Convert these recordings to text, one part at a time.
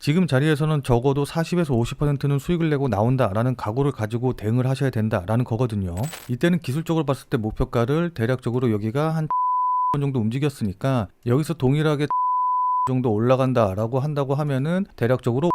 지금 자리에서는 적어도 40에서 50%는 수익을 내고 나온다라는 각오를 가지고 대응을 하셔야 된다라는 거거든요. 이때는 기술적으로 봤을 때 목표가를 대략적으로 여기가 한 정도 움직였으니까 여기서 동일하게 정도 올라간다라고 한다고 하면은 대략적으로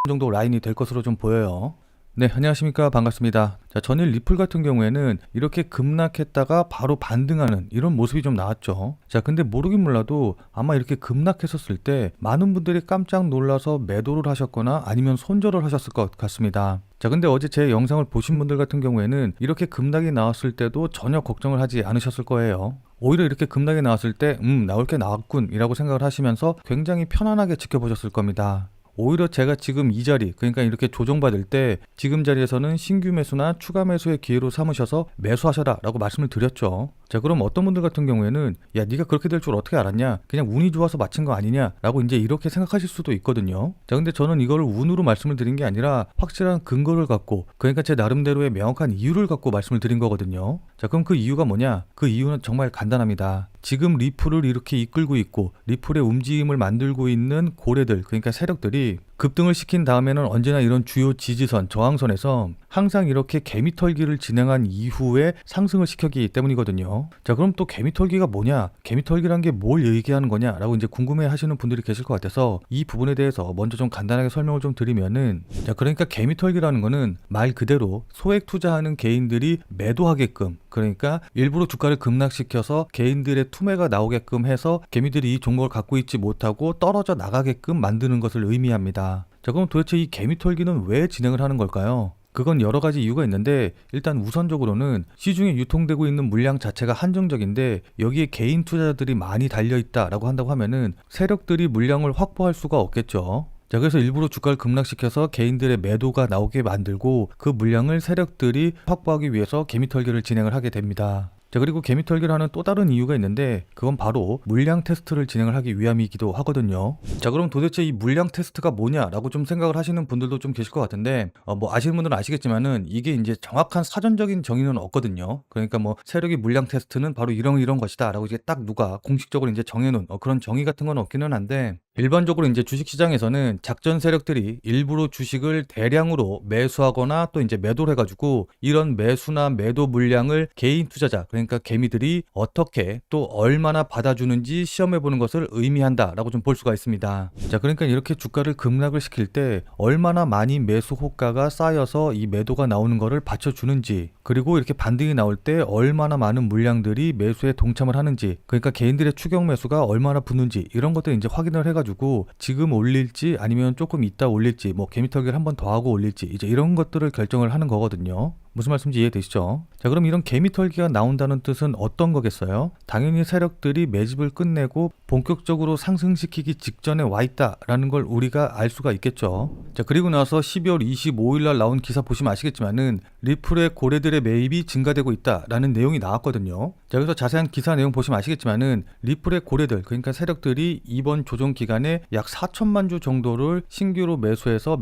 정도 라인이 될 것으로 좀 보여요. 네, 안녕하십니까. 반갑습니다. 자, 전일 리플 같은 경우에는 이렇게 급락했다가 바로 반등하는 이런 모습이 좀 나왔죠. 자, 근데 모르긴 몰라도 아마 이렇게 급락했었을 때 많은 분들이 깜짝 놀라서 매도를 하셨거나 아니면 손절을 하셨을 것 같습니다. 자, 근데 어제 제 영상을 보신 분들 같은 경우에는 이렇게 급락이 나왔을 때도 전혀 걱정을 하지 않으셨을 거예요. 오히려 이렇게 급락이 나왔을 때 나올 게 나왔군 이라고 생각을 하시면서 굉장히 편안하게 지켜보셨을 겁니다. 오히려 제가 지금 이 자리, 그러니까 이렇게 조정받을 때 지금 자리에서는 신규 매수나 추가 매수의 기회로 삼으셔서 매수하셔라 라고 말씀을 드렸죠. 자, 그럼 어떤 분들 같은 경우에는 야, 네가 그렇게 될 줄 어떻게 알았냐, 그냥 운이 좋아서 맞힌 거 아니냐 라고 이제 이렇게 생각하실 수도 있거든요. 자, 근데 저는 이거를 운으로 말씀을 드린 게 아니라 확실한 근거를 갖고, 그러니까 제 나름대로의 명확한 이유를 갖고 말씀을 드린 거거든요. 자, 그럼 그 이유가 뭐냐? 그 이유는 정말 간단합니다. 지금 리플을 이렇게 이끌고 있고 리플의 움직임을 만들고 있는 고래들, 그러니까 세력들이 급등을 시킨 다음에는 언제나 이런 주요 지지선, 저항선에서 항상 이렇게 개미털기를 진행한 이후에 상승을 시켰기 때문이거든요. 자, 그럼 또 개미털기가 뭐냐? 개미털기란 게 뭘 얘기하는 거냐? 라고 이제 궁금해 하시는 분들이 계실 것 같아서 이 부분에 대해서 먼저 좀 간단하게 설명을 좀 드리면은, 자, 그러니까 개미털기라는 거는 말 그대로 소액 투자하는 개인들이 매도하게끔, 그러니까 일부러 주가를 급락시켜서 개인들의 투매가 나오게끔 해서 개미들이 이 종목을 갖고 있지 못하고 떨어져 나가게끔 만드는 것을 의미합니다. 자, 그럼 도대체 이 개미털기는 왜 진행을 하는 걸까요? 그건 여러 가지 이유가 있는데, 일단 우선적으로는 시중에 유통되고 있는 물량 자체가 한정적인데 여기에 개인 투자자들이 많이 달려있다라고 한다고 하면은 세력들이 물량을 확보할 수가 없겠죠. 자, 그래서 일부러 주가를 급락시켜서 개인들의 매도가 나오게 만들고 그 물량을 세력들이 확보하기 위해서 개미털기를 진행을 하게 됩니다. 자, 그리고 개미털기를 하는 또 다른 이유가 있는데 그건 바로 물량 테스트를 진행을 하기 위함이기도 하거든요. 자, 그럼 도대체 이 물량 테스트가 뭐냐라고 좀 생각을 하시는 분들도 좀 계실 것 같은데, 뭐 아시는 분들은 아시겠지만은 이게 이제 정확한 사전적인 정의는 없거든요. 그러니까 뭐 세력의 물량 테스트는 바로 이런 것이다 라고 이제 딱 누가 공식적으로 이제 정해놓은 그런 정의 같은 건 없기는 한데, 일반적으로 이제 주식시장에서는 작전 세력들이 일부러 주식을 대량으로 매수하거나 또 이제 매도를 해가지고 이런 매수나 매도 물량을 개인 투자자, 그러니까 개미들이 어떻게 또 얼마나 받아주는지 시험해보는 것을 의미한다라고 좀 볼 수가 있습니다. 자, 그러니까 이렇게 주가를 급락을 시킬 때 얼마나 많이 매수 호가가 쌓여서 이 매도가 나오는 것을 받쳐주는지, 그리고 이렇게 반등이 나올 때 얼마나 많은 물량들이 매수에 동참을 하는지, 그러니까 개인들의 추격 매수가 얼마나 붙는지 이런 것들 이제 확인을 해가지고 지금 올릴지 아니면 조금 이따 올릴지, 뭐 개미털기를 한 번 더 하고 올릴지, 이제 이런 것들을 결정을 하는 거거든요. 무슨 말씀인지 이해되시죠? 자, 그럼 이런 개미털기가 나온다는 뜻은 어떤 거겠어요? 당연히 세력들이 매집을 끝내고 본격적으로 상승시키기 직전에 와 있다라는 걸 우리가 알 수가 있겠죠. 자, 그리고 나서 12월 25일 날 나온 기사 보시면 아시겠지만은 리플의 고래들의 매입이 증가되고 있다라는 내용이 나왔거든요. 자, 그래서 자세한 기사 내용 보시면 아시겠지만은 리플의 고래들, 그러니까 세력들이 이번 조정 기간에 약 4천만 주 정도를 신규로 매수해서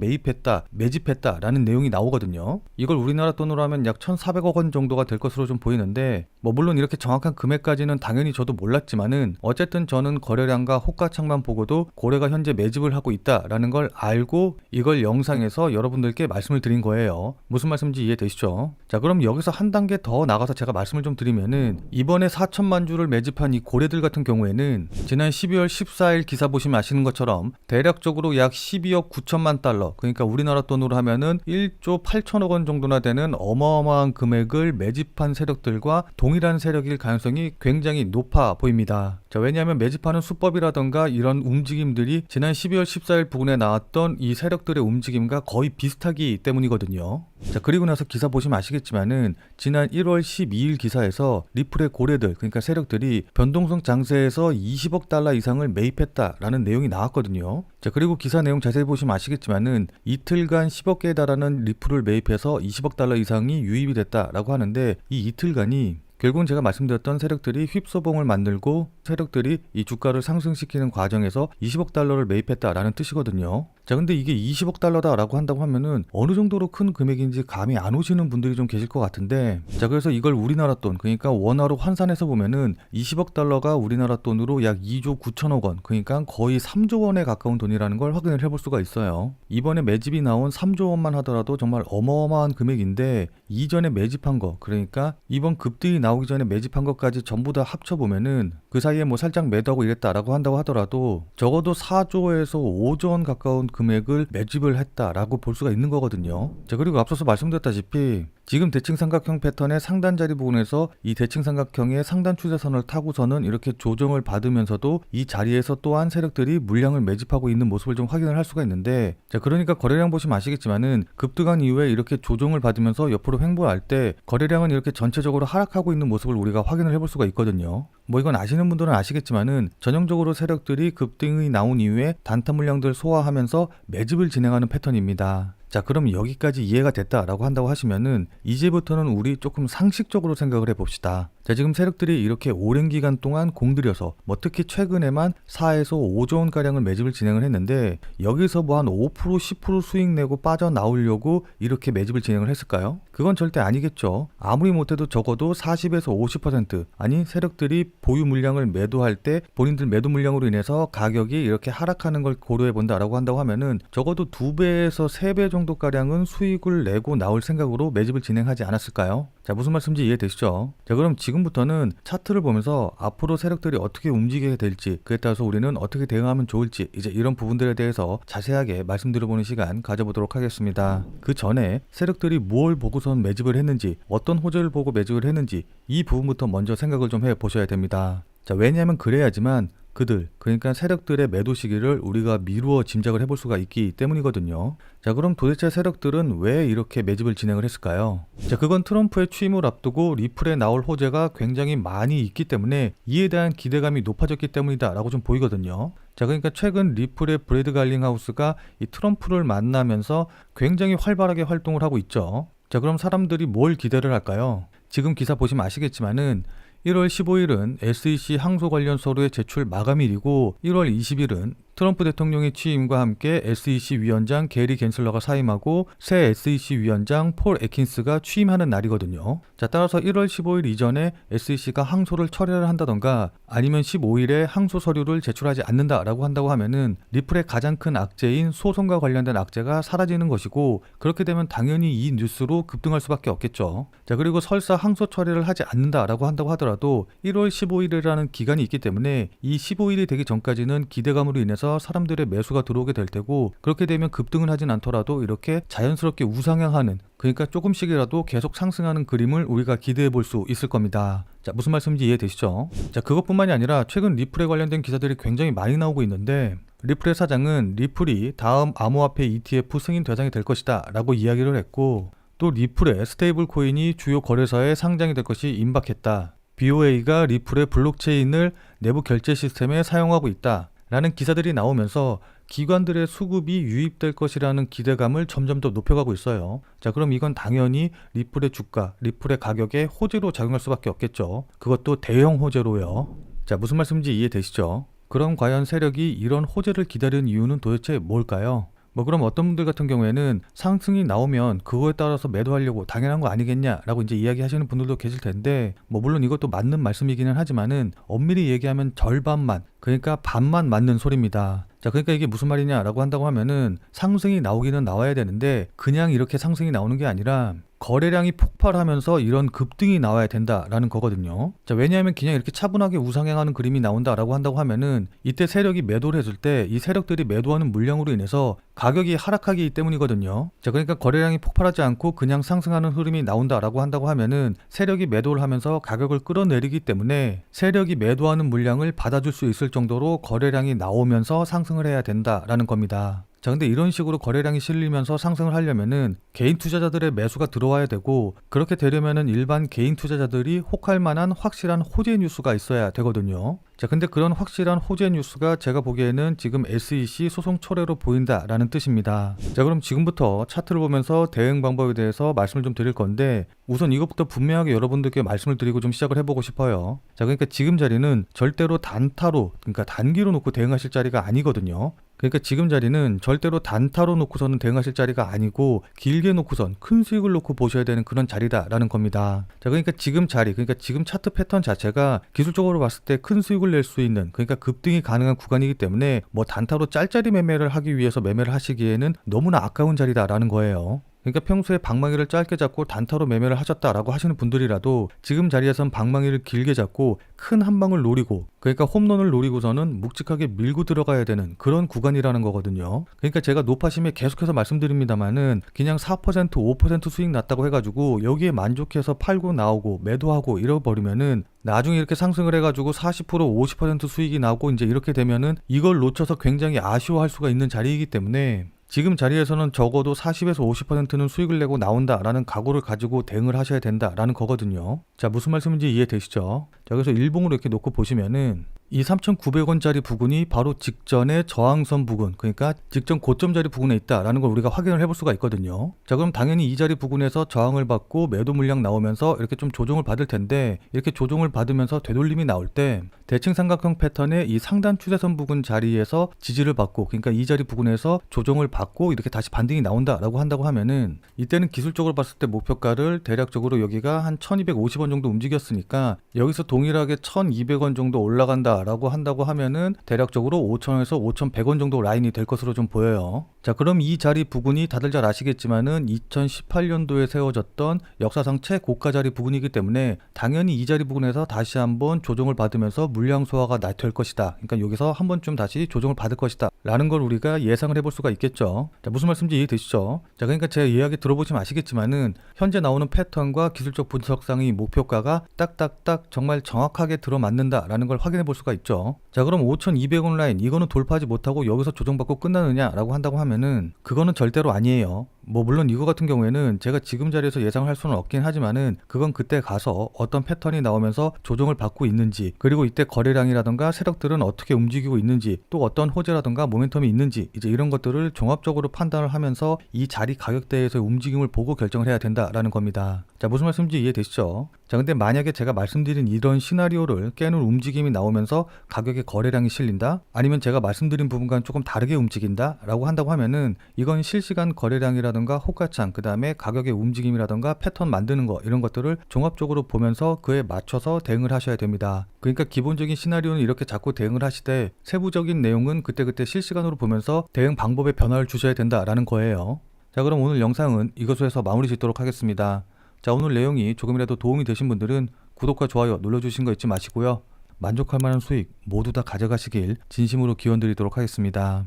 매집했다라는 내용이 나오거든요. 이걸 우리나라 돈으로 하면 약 1,400억 원 정도가 될 것으로 좀 보이는데, 뭐 물론 이렇게 정확한 금액까지는 당연히 저도 몰랐지만은 어쨌든 저는 거래량과 호가창만 보고도 고래가 현재 매집을 하고 있다라는 걸 알고 이걸 영상에서 여러분들께 말씀을 드린 거예요. 무슨 말씀인지 이해되시죠? 자, 그럼 여기서 한 단계 더 나가서 제가 말씀을 좀 드리면은, 이번에 4천만 주를 매집한 이 고래들 같은 경우에는 지난 12월 14일 기사 보시면 아시는 것처럼 대략적으로 약 12억 9천만 달러, 그러니까 우리나라 돈으로 하면은 1조 8천억 원 정도나 되는 어마어마한 금액을 매집한 세력들과 동일한 세력일 가능성이 굉장히 높아 보입니다. 자, 왜냐하면 매집하는 수법이라던가 이런 움직임들이 지난 12월 14일 부근에 나왔던 이 세력들의 움직임과 거의 비슷하기 때문이거든요. 자, 그리고 나서 기사 보시면 아시겠지만은 지난 1월 12일 기사에서 리플의 고래들, 그러니까 세력들이 변동성 장세에서 20억 달러 이상을 매입했다라는 내용이 나왔거든요. 자, 그리고 기사 내용 자세히 보시면 아시겠지만은 이틀간 10억 개에 달하는 리플을 매입해서 20억 달러 이상이 유입이 됐다라고 하는데, 이 이틀간이 결국은 제가 말씀드렸던 세력들이 휩소봉을 만들고 세력들이 이 주가를 상승시키는 과정에서 20억 달러를 매입했다라는 뜻이거든요. 자, 근데 이게 20억 달러다라고 한다고 하면은 어느 정도로 큰 금액인지 감이 안 오시는 분들이 좀 계실 것 같은데, 자, 그래서 이걸 우리나라 돈, 그러니까 원화로 환산해서 보면은 20억 달러가 우리나라 돈으로 약 2조 9천억 원, 그러니까 거의 3조 원에 가까운 돈이라는 걸 확인을 해볼 수가 있어요. 이번에 매집이 나온 3조 원만 하더라도 정말 어마어마한 금액인데, 이전에 매집한 거, 그러니까 이번 급등이 나오기 전에 매집한 것까지 전부 다 합쳐보면은 그 사이에 뭐 살짝 매도하고 이랬다라고 한다고 하더라도 적어도 4조에서 5조 원 가까운 금액을 매집을 했다라고 볼 수가 있는 거거든요. 자, 그리고 앞서서 말씀드렸다시피 지금 대칭 삼각형 패턴의 상단 자리 부분에서 이 대칭 삼각형의 상단 추세선을 타고서는 이렇게 조정을 받으면서도 이 자리에서 또한 세력들이 물량을 매집하고 있는 모습을 좀 확인을 할 수가 있는데, 자, 그러니까 거래량 보시면 아시겠지만은 급등한 이후에 이렇게 조정을 받으면서 옆으로 횡보할 때 거래량은 이렇게 전체적으로 하락하고 있는 모습을 우리가 확인을 해볼 수가 있거든요. 뭐 이건 아시는 분들은 아시겠지만은 전형적으로 세력들이 급등이 나온 이후에 단타 물량들 소화하면서 매집을 진행하는 패턴입니다. 자, 그럼 여기까지 이해가 됐다라고 한다고 하시면은 이제부터는 우리 조금 상식적으로 생각을 해봅시다. 자, 지금 세력들이 이렇게 오랜 기간 동안 공들여서 뭐 특히 최근에만 4에서 5조 원가량을 매집을 진행을 했는데, 여기서 뭐 한 5% 10% 수익 내고 빠져나오려고 이렇게 매집을 진행을 했을까요? 그건 절대 아니겠죠. 아무리 못해도 적어도 40에서 50%, 아니 세력들이 보유 물량을 매도할 때 본인들 매도 물량으로 인해서 가격이 이렇게 하락하는 걸 고려해 본다라고 한다고 하면은 적어도 2배에서 3배 정도가량은 수익을 내고 나올 생각으로 매집을 진행하지 않았을까요? 자, 무슨 말씀인지 이해되시죠? 자, 그럼 지금부터는 차트를 보면서 앞으로 세력들이 어떻게 움직이게 될지, 그에 따라서 우리는 어떻게 대응하면 좋을지, 이제 이런 부분들에 대해서 자세하게 말씀드려보는 시간 가져보도록 하겠습니다. 그 전에 세력들이 뭘 보고선 매집을 했는지, 어떤 호재를 보고 매집을 했는지 이 부분부터 먼저 생각을 좀 해보셔야 됩니다. 자, 왜냐하면 그래야지만 그들, 그러니까 세력들의 매도 시기를 우리가 미루어 짐작을 해볼 수가 있기 때문이거든요. 자, 그럼 도대체 세력들은 왜 이렇게 매집을 진행을 했을까요? 자, 그건 트럼프의 취임을 앞두고 리플에 나올 호재가 굉장히 많이 있기 때문에 이에 대한 기대감이 높아졌기 때문이다 라고 좀 보이거든요. 자, 그러니까 최근 리플의 브래드 갈링하우스가 이 트럼프를 만나면서 굉장히 활발하게 활동을 하고 있죠. 자, 그럼 사람들이 뭘 기대를 할까요? 지금 기사 보시면 아시겠지만은 1월 15일은 SEC 항소 관련 서류의 제출 마감일이고, 1월 20일은 트럼프 대통령의 취임과 함께 SEC 위원장 게리 겐슬러가 사임하고 새 SEC 위원장 폴 애킨스가 취임하는 날이거든요. 자, 따라서 1월 15일 이전에 SEC가 항소를 철회를 한다던가 아니면 15일에 항소 서류를 제출하지 않는다라고 한다고 하면은 리플의 가장 큰 악재인 소송과 관련된 악재가 사라지는 것이고, 그렇게 되면 당연히 이 뉴스로 급등할 수밖에 없겠죠. 자, 그리고 설사 항소 처리를 하지 않는다라고 한다고 하더라도 1월 15일이라는 기간이 있기 때문에 이 15일이 되기 전까지는 기대감으로 인해서 사람들의 매수가 들어오게 될 테고, 그렇게 되면 급등을 하진 않더라도 이렇게 자연스럽게 우상향하는, 그러니까 조금씩이라도 계속 상승하는 그림을 우리가 기대해 볼 수 있을 겁니다. 자, 무슨 말씀인지 이해되시죠? 자, 그것뿐만이 아니라 최근 리플에 관련된 기사들이 굉장히 많이 나오고 있는데, 리플의 사장은 리플이 다음 암호화폐 ETF 승인 대상이 될 것이다 라고 이야기를 했고, 또 리플의 스테이블 코인이 주요 거래소에 상장이 될 것이 임박했다. BOA가 리플의 블록체인을 내부 결제 시스템에 사용하고 있다 라는 기사들이 나오면서 기관들의 수급이 유입될 것이라는 기대감을 점점 더 높여가고 있어요. 자, 그럼 이건 당연히 리플의 주가, 리플의 가격에 호재로 작용할 수밖에 없겠죠. 그것도 대형 호재로요. 자, 무슨 말씀인지 이해되시죠? 그럼 과연 세력이 이런 호재를 기다리는 이유는 도대체 뭘까요? 뭐 그럼 어떤 분들 같은 경우에는 상승이 나오면 그거에 따라서 매도하려고 당연한 거 아니겠냐라고 이제 이야기하시는 분들도 계실 텐데, 뭐 물론 이것도 맞는 말씀이기는 하지만은 엄밀히 얘기하면 절반만, 그러니까 반만 맞는 소리입니다. 자, 그러니까 이게 무슨 말이냐라고 한다고 하면은 상승이 나오기는 나와야 되는데 그냥 이렇게 상승이 나오는 게 아니라 거래량이 폭발하면서 이런 급등이 나와야 된다라는 거거든요. 자, 왜냐하면 그냥 이렇게 차분하게 우상향하는 그림이 나온다라고 한다고 하면은 이때 세력이 매도를 했을 때 이 세력들이 매도하는 물량으로 인해서 가격이 하락하기 때문이거든요. 자, 그러니까 거래량이 폭발하지 않고 그냥 상승하는 흐름이 나온다라고 한다고 하면은 세력이 매도를 하면서 가격을 끌어내리기 때문에 세력이 매도하는 물량을 받아줄 수 있을 정도로 거래량이 나오면서 상승을 해야 된다라는 겁니다. 자, 근데 이런 식으로 거래량이 실리면서 상승을 하려면은 개인 투자자들의 매수가 들어와야 되고, 그렇게 되려면은 일반 개인 투자자들이 혹할 만한 확실한 호재 뉴스가 있어야 되거든요. 자, 근데 그런 확실한 호재 뉴스가 제가 보기에는 지금 SEC 소송 철회로 보인다라는 뜻입니다. 자, 그럼 지금부터 차트를 보면서 대응 방법에 대해서 말씀을 좀 드릴 건데, 우선 이것부터 분명하게 여러분들께 말씀을 드리고 좀 시작을 해보고 싶어요. 자, 그러니까 지금 자리는 절대로 단타로, 그러니까 단기로 놓고 대응하실 자리가 아니거든요. 그러니까 지금 자리는 절대로 단타로 놓고서는 대응하실 자리가 아니고 길게 놓고선 큰 수익을 놓고 보셔야 되는 그런 자리다라는 겁니다. 자, 그러니까 지금 자리, 그러니까 지금 차트 패턴 자체가 기술적으로 봤을 때 큰 수익을 낼 수 있는, 그러니까 급등이 가능한 구간이기 때문에 뭐 단타로 짤짤이 매매를 하기 위해서 매매를 하시기에는 너무나 아까운 자리다라는 거예요. 그러니까 평소에 방망이를 짧게 잡고 단타로 매매를 하셨다라고 하시는 분들이라도 지금 자리에선 방망이를 길게 잡고 큰 한 방을 노리고, 그러니까 홈런을 노리고서는 묵직하게 밀고 들어가야 되는 그런 구간이라는 거거든요. 그러니까 제가 높아심에 계속해서 말씀드립니다만은 그냥 4% 5% 수익 났다고 해가지고 여기에 만족해서 팔고 나오고 매도하고 이러버리면은 나중에 이렇게 상승을 해가지고 40% 50% 수익이 나오고 이제 이렇게 되면은 이걸 놓쳐서 굉장히 아쉬워할 수가 있는 자리이기 때문에 지금 자리에서는 적어도 40에서 50%는 수익을 내고 나온다라는 각오를 가지고 대응을 하셔야 된다라는 거거든요. 자, 무슨 말씀인지 이해되시죠? 자, 그래서 일봉으로 이렇게 놓고 보시면은 이 3,900원짜리 부근이 바로 직전의 저항선 부근, 그러니까 직전 고점 자리 부근에 있다라는 걸 우리가 확인을 해볼 수가 있거든요. 자, 그럼 당연히 이 자리 부근에서 저항을 받고 매도 물량 나오면서 이렇게 좀 조정을 받을 텐데, 이렇게 조정을 받으면서 되돌림이 나올 때 대칭 삼각형 패턴의 이 상단 추세선 부근 자리에서 지지를 받고, 그러니까 이 자리 부근에서 조정을 받고 이렇게 다시 반등이 나온다라고 한다고 하면은 이때는 기술적으로 봤을 때 목표가를 대략적으로 여기가 한 1,250원 정도 움직였으니까 여기서 동일하게 1,200원 정도 올라간다 라고 한다고 하면은 대략적으로 5,000원에서 5,100원 정도 라인이 될 것으로 좀 보여요. 자, 그럼 이 자리 부근이 다들 잘 아시겠지만은 2018년도에 세워졌던 역사상 최고가 자리 부근이기 때문에 당연히 이 자리 부근에서 다시 한번 조정을 받으면서 물량 소화가 될 것이다. 그러니까 여기서 한 번쯤 다시 조정을 받을 것이다 라는 걸 우리가 예상을 해볼 수가 있겠죠. 자, 무슨 말씀인지 이해되시죠? 자, 그러니까 제 이야기 들어보시면 아시겠지만은 현재 나오는 패턴과 기술적 분석상의 목표가가 딱딱딱 정말 정확하게 들어맞는다 라는 걸 확인해 볼 수가 있죠. 자, 그럼 5,200원 라인 이거는 돌파하지 못하고 여기서 조정받고 끝나느냐라고 한다고 하면은 그거는 절대로 아니에요. 뭐 물론 이거 같은 경우에는 제가 지금 자리에서 예상을 할 수는 없긴 하지만은 그건 그때 가서 어떤 패턴이 나오면서 조정을 받고 있는지, 그리고 이때 거래량이라던가 세력들은 어떻게 움직이고 있는지, 또 어떤 호재라던가 모멘텀이 있는지, 이제 이런 것들을 종합적으로 판단을 하면서 이 자리 가격대에서의 움직임을 보고 결정을 해야 된다라는 겁니다. 자, 무슨 말씀인지 이해되시죠? 자, 근데 만약에 제가 말씀드린 이런 시나리오를 깨는 움직임이 나오면서 가격에 거래량이 실린다? 아니면 제가 말씀드린 부분과는 조금 다르게 움직인다? 라고 한다고 하면은 이건 실시간 거래량이라던가 호가창, 그 다음에 가격의 움직임이라던가 패턴 만드는 거, 이런 것들을 종합적으로 보면서 그에 맞춰서 대응을 하셔야 됩니다. 그러니까 기본적인 시나리오는 이렇게 자꾸 대응을 하시되 세부적인 내용은 그때그때 실시간으로 보면서 대응 방법에 변화를 주셔야 된다라는 거예요. 자, 그럼 오늘 영상은 이것으로 해서 마무리 짓도록 하겠습니다. 자, 오늘 내용이 조금이라도 도움이 되신 분들은 구독과 좋아요 눌러주신 거 잊지 마시고요. 만족할 만한 수익 모두 다 가져가시길 진심으로 기원드리도록 하겠습니다.